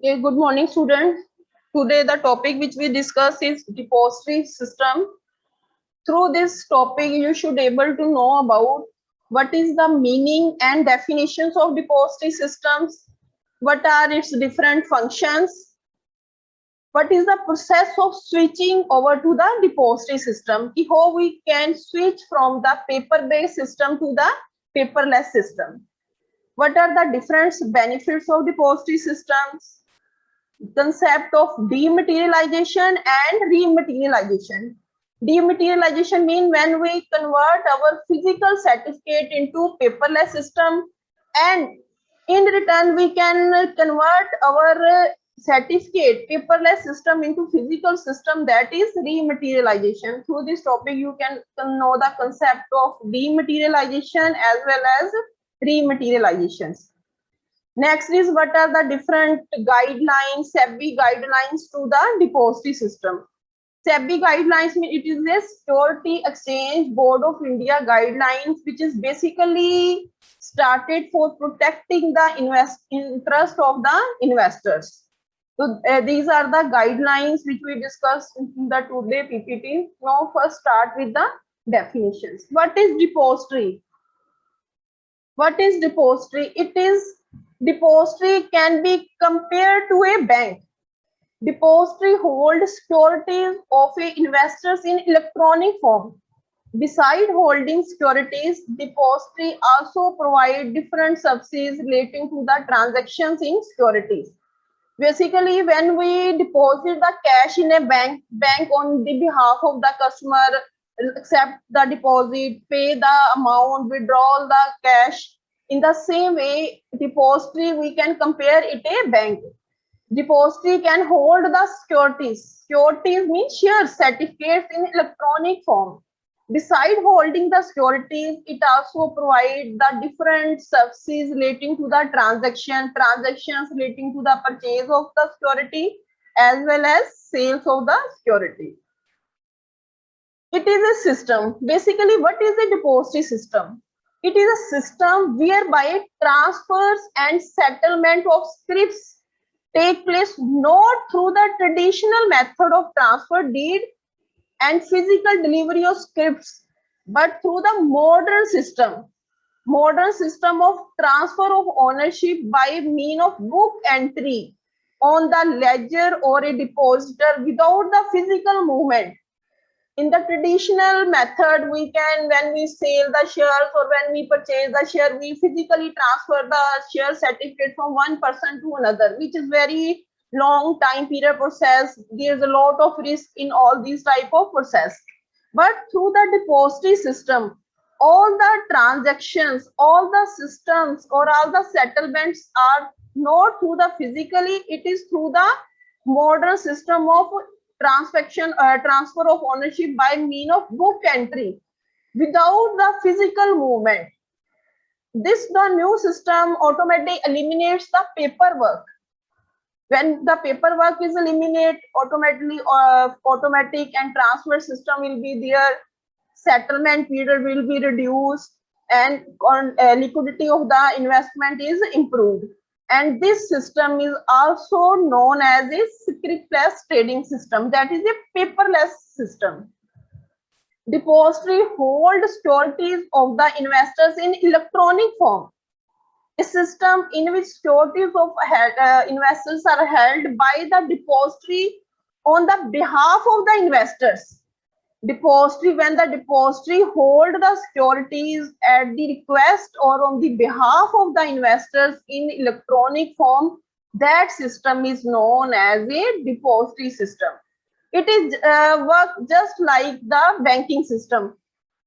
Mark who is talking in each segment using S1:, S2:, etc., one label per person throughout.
S1: Okay, good morning, students. Today, the topic which we discuss is depository system. Through this topic, you should able to know about what is the meaning and definitions of depository systems, what are its different functions, what is the process of switching over to the depository system, how we can switch from the paper-based system to the paperless system. What are the different benefits of depository systems? Concept of dematerialization and rematerialization. Dematerialization means when we convert our physical certificate into paperless system, and in return we can convert our certificate paperless system into physical system, that is rematerialization. Through this topic you can know the concept of dematerialization as well as rematerializations. Next is what are the different guidelines, SEBI guidelines to the depository system. SEBI guidelines mean it is a Security Exchange Board of India guidelines, which is basically started for protecting the interest of the investors. So these are the guidelines which we discussed in the today PPT. Now first start with the definitions. What is depository? What is depository? Depository can be compared to a bank. Depository holds securities of investors in electronic form. Beside holding securities, depository also provide different services relating to the transactions in securities. Basically, when we deposit the cash in a bank on the behalf of the customer accept the deposit, pay the amount, withdraw the cash. In the same way, depository we can compare it a bank. Depository can hold the securities. Securities means shares, certificates in electronic form. Beside holding the securities, it also provides the different services relating to the transactions relating to the purchase of the security as well as sales of the security. It is a system. Basically, what is a depository system? It is a system whereby transfers and settlement of scripts take place not through the traditional method of transfer deed and physical delivery of scripts, but through the modern system of transfer of ownership by means of book entry on the ledger or a depositor without the physical movement. In the traditional method, we can, when we sell the shares or when we purchase the share, we physically transfer the share certificate from one person to another, which is very long time period process. There's a lot of risk in all these type of process. But through the depository system, all the transactions, all the systems or all the settlements are not through the physically, it is through the modern system of transfer of ownership by means of book entry without the physical movement. The new system automatically eliminates the paperwork. When the paperwork is eliminated, automatic and transfer system will be there, settlement period will be reduced, and liquidity of the investment is improved. And this system is also known as a scriptless trading system, that is a paperless system. Depository holds securities of the investors in electronic form. A system in which securities of investors are held by the depository on the behalf of the investors. Depository, when the depository hold the securities at the request or on the behalf of the investors in electronic form, that system is known as a depository system. It is work just like the banking system.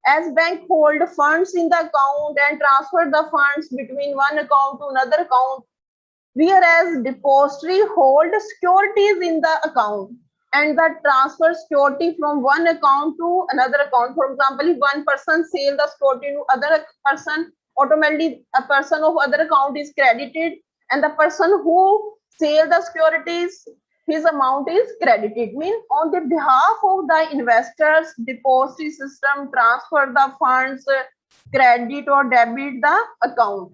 S1: As bank hold funds in the account and transfer the funds between one account to another account, whereas depository hold securities in the account and that transfer security from one account to another account. For example, if one person sell the security to other person, automatically a person of other account is credited, and the person who sell the securities, his amount is credited. Means on the behalf of the investors, depository system transfer the funds, credit or debit the account.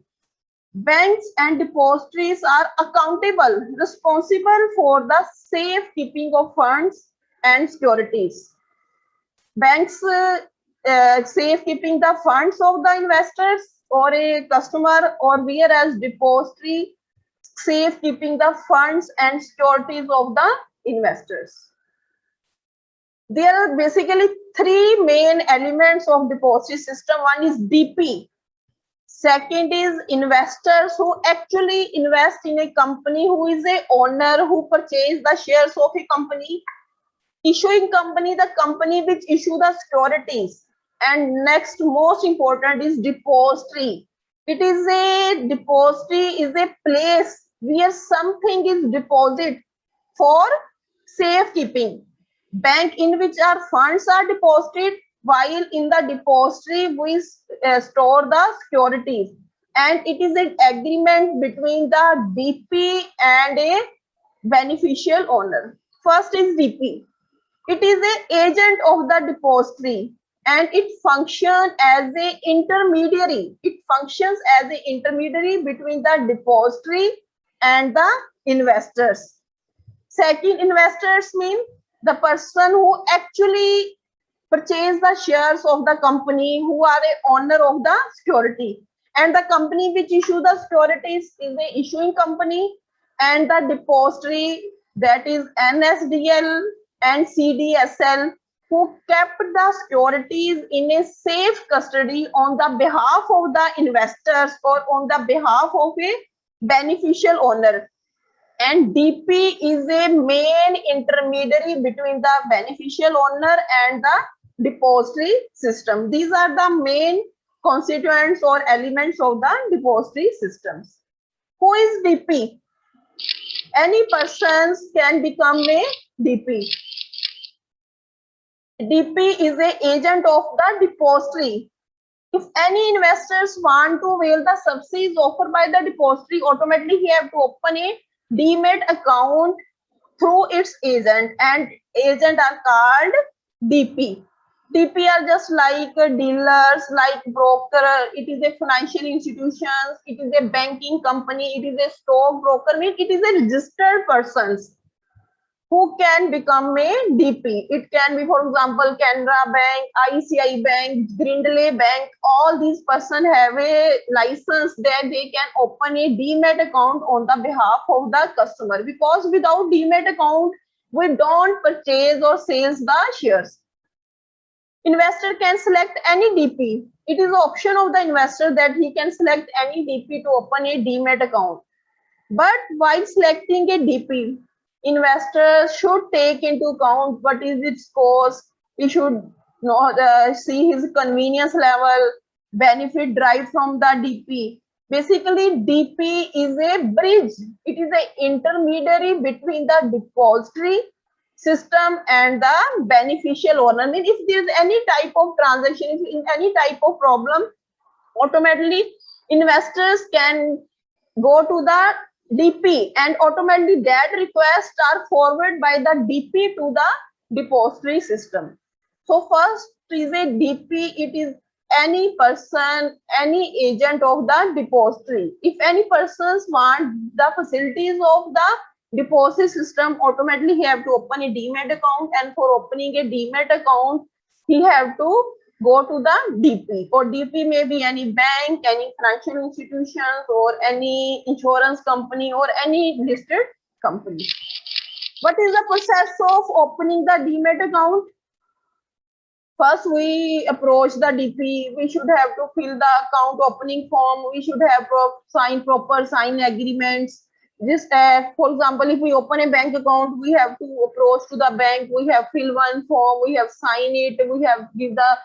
S1: Banks and depositories are accountable, responsible for the safekeeping of funds and securities. Banks safekeeping the funds of the investors or a customer, or whereas depository safekeeping the funds and securities of the investors. There are basically three main elements of depository system. One is DP. Second is investors who actually invest in a company, who is a owner who purchase the shares of a company. Issuing company, the company which issue the securities. And next most important is depository. It is a depository is a place where something is deposited for safekeeping. Bank in which our funds are deposited, while in the depository we store the securities, and it is an agreement between the DP and a beneficial owner. First is DP. It is an agent of the depository and it functions as a intermediary. It functions as an intermediary between the depository and the investors. Second, investors mean the person who actually purchase the shares of the company, who are a owner of the security, and the company which issue the securities is a issuing company, and the depository, that is NSDL and CDSL, who kept the securities in a safe custody on the behalf of the investors or on the behalf of a beneficial owner. And DP is a main intermediary between the beneficial owner and the depository system. These are the main constituents or elements of the depository systems. Who is DP? Any persons can become a DP. DP is an agent of the depository. If any investors want to avail the subsidies offered by the depository, automatically he have to open a demat account through its agent, and agent are called DP. DP are just like dealers, like broker. It is a financial institutions. It is a banking company. It is a stock broker. Means it is a registered persons who can become a DP. It can be, for example, Canara Bank, ICICI Bank, Grindley Bank. All these persons have a license that they can open a demat account on the behalf of the customer. Because without demat account, we don't purchase or sales the shares. Investor can select any DP. It is the option of the investor that he can select any DP to open a demat account. But while selecting a DP, investors should take into account what is its cost. He should see his convenience level, benefit derived from the DP. Basically, DP is a bridge. It is an intermediary between the depository system and the beneficial owner. I mean, if there is any type of transaction, in any type of problem, automatically investors can go to the DP, and automatically that requests are forwarded by the DP to the depository system. So first is a DP. It is any person, any agent of the depository. If any persons want the facilities of the deposit system, automatically he have to open a demat account, and for opening a demat account, he have to go to the DP, or DP may be any bank, any financial institutions, or any insurance company, or any listed company. What is the process of opening the demat account? First, we approach the DP. We should have to fill the account opening form. We should have proper sign agreements. Just for example, if we open a bank account, we have to approach to the bank. We have fill one form. We have sign it. We have give the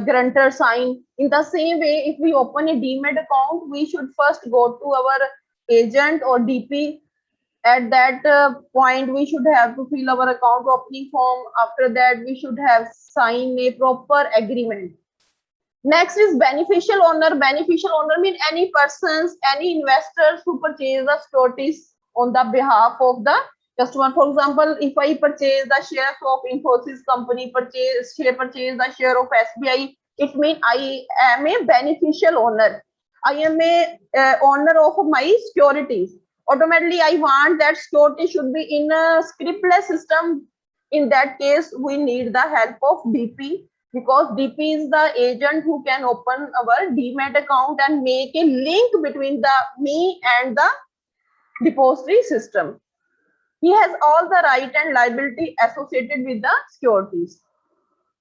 S1: guarantor sign. In the same way, if we open a demat account, we should first go to our agent or DP. At that point, we should have to fill our account opening form. After that, we should have signed a proper agreement. Next is beneficial owner. Beneficial owner means any persons, any investors who purchase the securities on the behalf of the customer. For example, if I purchase the shares of Infosys company, purchase the share of SBI, it means I am a beneficial owner. I am a owner of my securities. Automatically, I want that security should be in a scriptless system. In that case, we need the help of DP, because DP is the agent who can open our demat account and make a link between the me and the depository system. He has all the right and liability associated with the securities.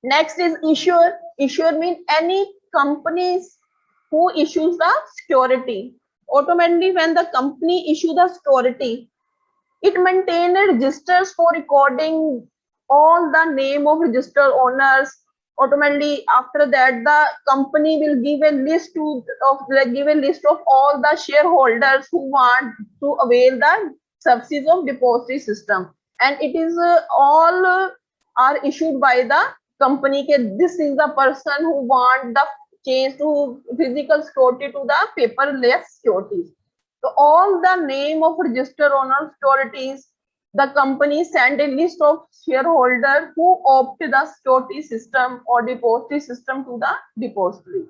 S1: Next is issuer. Issuer means any companies who issues the security. Automatically, when the company issue the security, it maintains registers for recording all the name of registered owners. Automatically, after that, the company will give a list of all the shareholders who want to avail the services of depository system, and it is all are issued by the company. This is the person who want the change to physical security to the paperless securities. So all the name of registered owner securities, the company send a list of shareholders who opt the security system or depository system to the depository.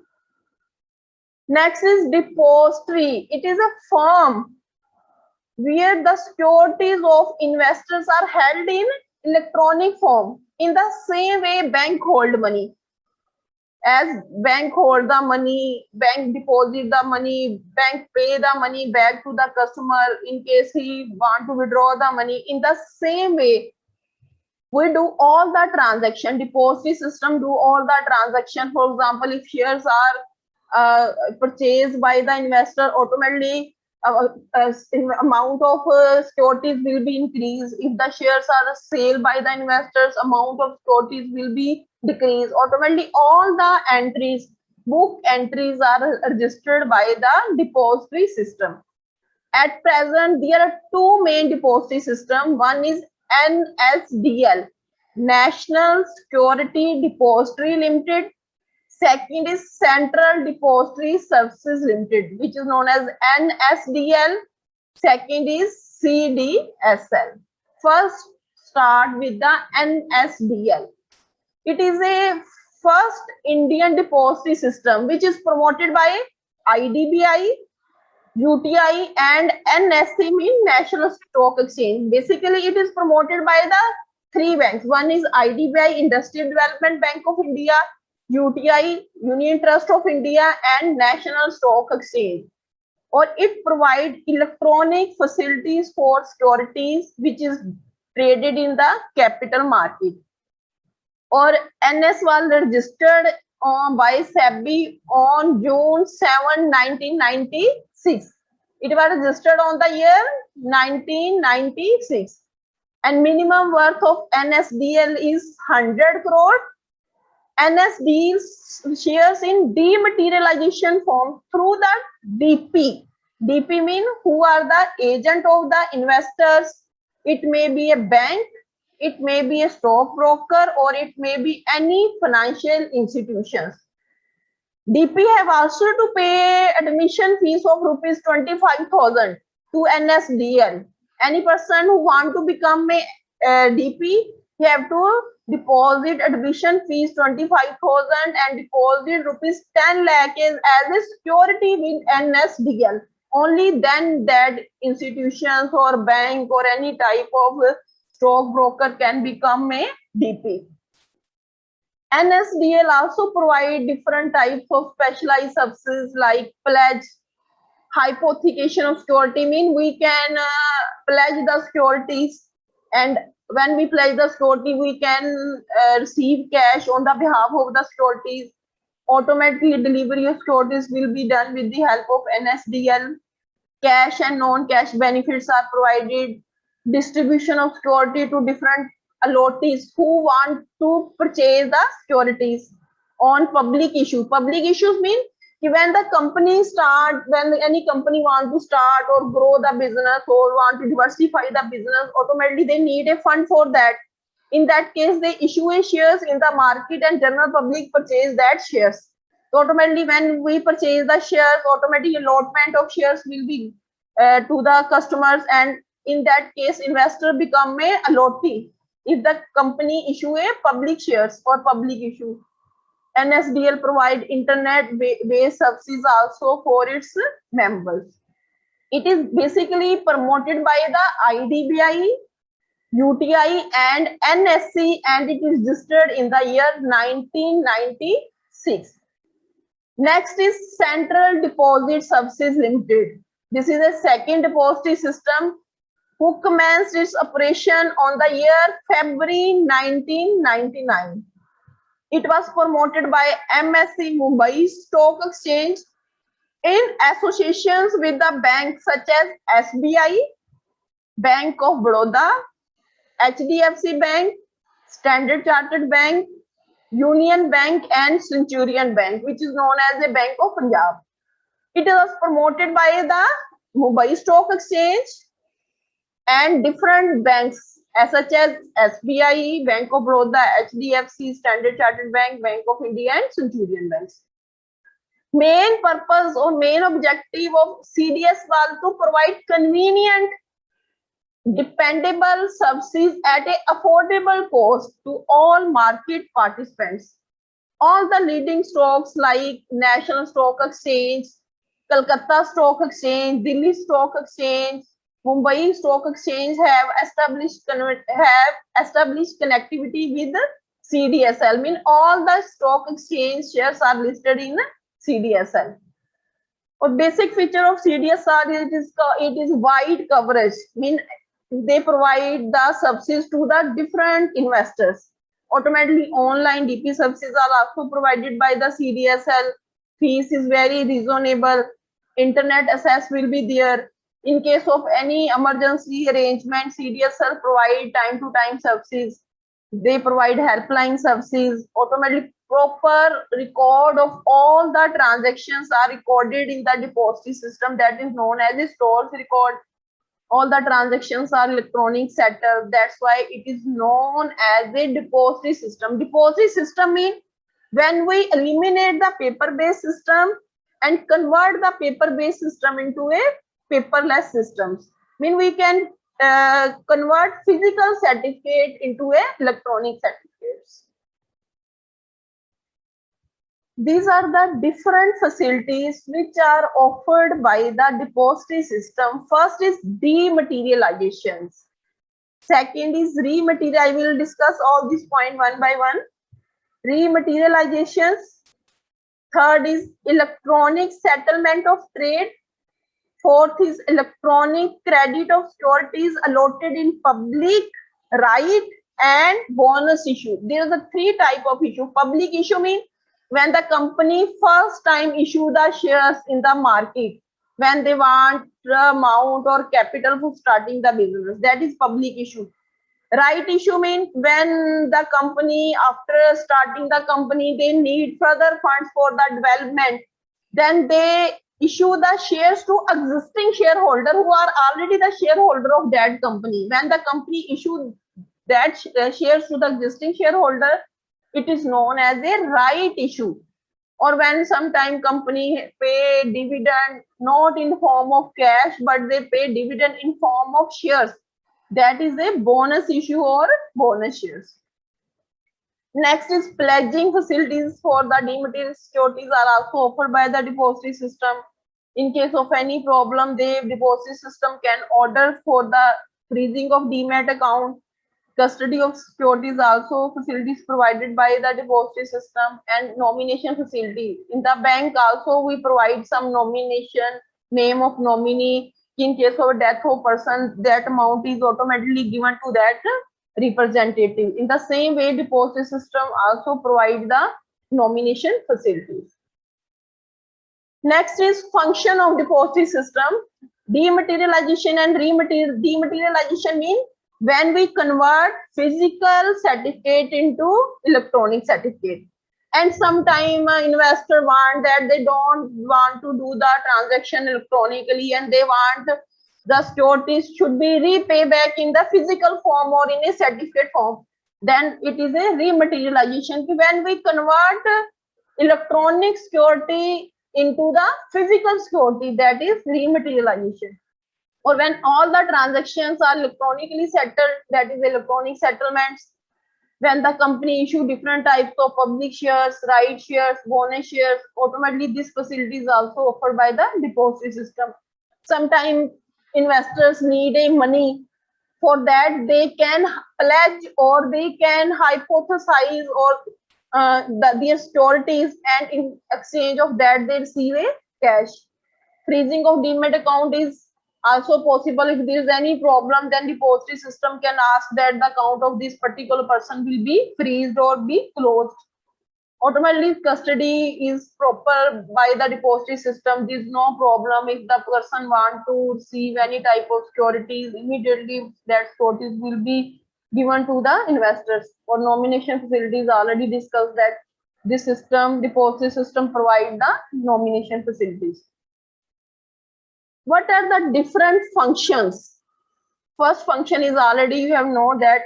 S1: Next is depository. It is a firm where the securities of investors are held in electronic form. In the same way, bank hold money. As bank hold the money, bank deposit the money, bank pay the money back to the customer in case he want to withdraw the money. In the same way, we do all the transaction. Depository system do all the transaction. For example, if shares are purchased by the investor, automatically amount of securities will be increased. If the shares are sold by the investors, amount of securities will be decreased. Automatically, all the entries, book entries are registered by the depository system. At present, there are two main depository systems. One is NSDL, National Security Depository Limited. Second is Central Depository Services Limited, which is known as NSDL. Second is CDSL. First, start with the NSDL. It is a first Indian depository system which is promoted by IDBI, UTI and NSE, mean National Stock Exchange. Basically, it is promoted by the three banks. One is IDBI, Industrial Development Bank of India, UTI, Union Trust of India, and National Stock Exchange. Or it provides electronic facilities for securities which is traded in the capital market. Or NS was registered by SEBI on June 7, 1996. It was registered on the year 1996. And minimum worth of NSDL is 100 crore. NSDL shares in dematerialization form through the DP. DP means who are the agent of the investors. It may be a bank, it may be a stockbroker, or it may be any financial institutions. DP have also to pay admission fees of rupees 25,000 to NSDL. Any person who want to become a DP, he have to deposit admission fees 25,000 and deposit rupees 10 lakh as a security with NSDL. Only then that institutions or bank or any type of stockbroker can become a DP. NSDL also provide different types of specialized services like pledge, hypothecation of security, mean we can pledge the securities, and when we pledge the security, we can receive cash on the behalf of the securities. Automatically, delivery of securities will be done with the help of NSDL. Cash and non-cash benefits are provided. Distribution of security to different allottees who want to purchase the securities on public issue. Public issues mean when the company start, when any company want to start or grow the business or want to diversify the business, automatically they need a fund for that. In that case, they issue a shares in the market and general public purchase that shares. So automatically, when we purchase the shares, automatically allotment of shares will be to the customers, and in that case, investor become a allottee if the company issue a public shares or public issue. NSDL provide internet-based services also for its members. It is basically promoted by the IDBI, UTI and NSC, and it is registered in the year 1996. Next is Central Deposit Services Limited. This is a second depository system who commenced its operation on the year February 1999. It was promoted by MSC Mumbai Stock Exchange in associations with the banks such as SBI, Bank of Baroda, HDFC Bank, Standard Chartered Bank, Union Bank and Centurion Bank, which is known as the Bank of Punjab. It was promoted by the Mumbai Stock Exchange and different banks such as SBI, Bank of Baroda, HDFC, Standard Chartered Bank, Bank of India and Centurion Banks. Main purpose or main objective of CDS was to provide convenient, dependable services at an affordable cost to all market participants. All the leading stocks like National Stock Exchange, Kolkata Stock Exchange, Delhi Stock Exchange, Mumbai Stock Exchange have established connectivity with CDSL. Mean all the stock exchange shares are listed in CDSL. A basic feature of CDSL it is wide coverage. Mean they provide the services to the different investors. Automatically online DP services are also provided by the CDSL. Fees is very reasonable. Internet access will be there. In case of any emergency arrangement, CDSL provide time-to-time services. They provide helpline services. Automatic proper record of all the transactions are recorded in the depository system that is known as a stores record. All the transactions are electronic settled. That's why it is known as a depository system. Depository system means when we eliminate the paper-based system and convert the paper-based system into a paperless systems. Mean we can convert physical certificate into a electronic certificates. These are the different facilities which are offered by the depository system. First is dematerializations. Second is rematerial. I will discuss all these points one by one. Rematerializations. Third is electronic settlement of trade. Fourth is electronic credit of securities allotted in public right and bonus issue. There are the three type of issue. Public issue means when the company first time issue the shares in the market, when they want the amount or capital for starting the business, that is public issue. Right issue means when the company, after starting the company, they need further funds for the development, then they issue the shares to existing shareholder who are already the shareholder of that company. When the company issue that shares to the existing shareholder, it is known as a right issue. Or when sometime company pay dividend not in form of cash, but they pay dividend in form of shares, that is a bonus issue or bonus shares. Next is pledging facilities for the dematerial securities are also offered by the depository system. In case of any problem, the depository system can order for the freezing of demat account. Custody of securities also facilities provided by the depository system, and nomination facility. In the bank also we provide some nomination, name of nominee. In case of death of person, that amount is automatically given to that representative. In the same way, depository system also provide the nomination facilities. Next is function of depository system. Dematerialization and dematerialization mean when we convert physical certificate into electronic certificate. And sometime investor want that they don't want to do the transaction electronically and they want the securities should be repay back in the physical form or in a certificate form. Then it is a rematerialization. When we convert electronic security into the physical security, that is rematerialization. Or when all the transactions are electronically settled, that is electronic settlements. when the company issue different types of public shares, right shares, bonus shares, automatically this facility is also offered by the depository system. Sometimes investors need a money. For that, they can pledge or they can hypothesize or their securities, and in exchange of that, they receive a cash. Freezing of demat account is also possible. If there is any problem, then depository system can ask that the account of this particular person will be freezed or be closed. Automatically custody is proper by the depository system. There is no problem. If the person want to receive any type of securities, immediately that securities will be given to the investors. For nomination facilities, already discussed that this system, depository system, provide the nomination facilities. What are the different functions? First function is already you have know that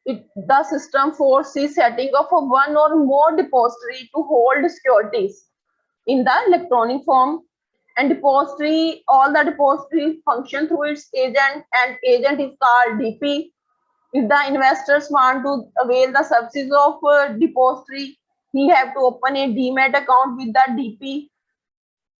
S1: the system foresees setting of a one or more depository to hold securities in the electronic form, and depository, all the depository function through its agent, and agent is called DP. If the investors want to avail the services of depository, he have to open a demat account with the DP.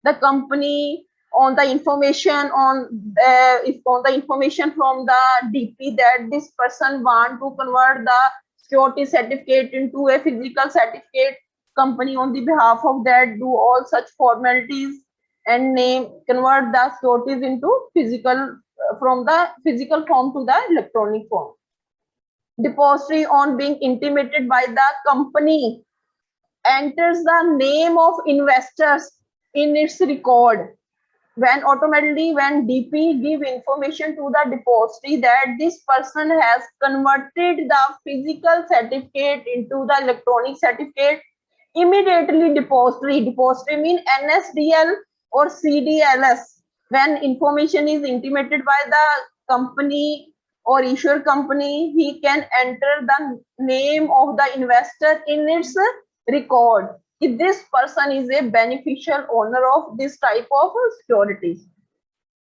S1: The company on the information on the information from the DP that this person want to convert the security certificate into a physical certificate. Company on the behalf of that do all such formalities and convert the securities into physical from the physical form to the electronic form. Depository, on being intimated by the company, enters the name of investors in its record. When automatically when DP give information to the depository that this person has converted the physical certificate into the electronic certificate, immediately depository mean NSDL or CDSL. When information is intimated by the company or issuer company, he can enter the name of the investor in its record if this person is a beneficial owner of this type of securities.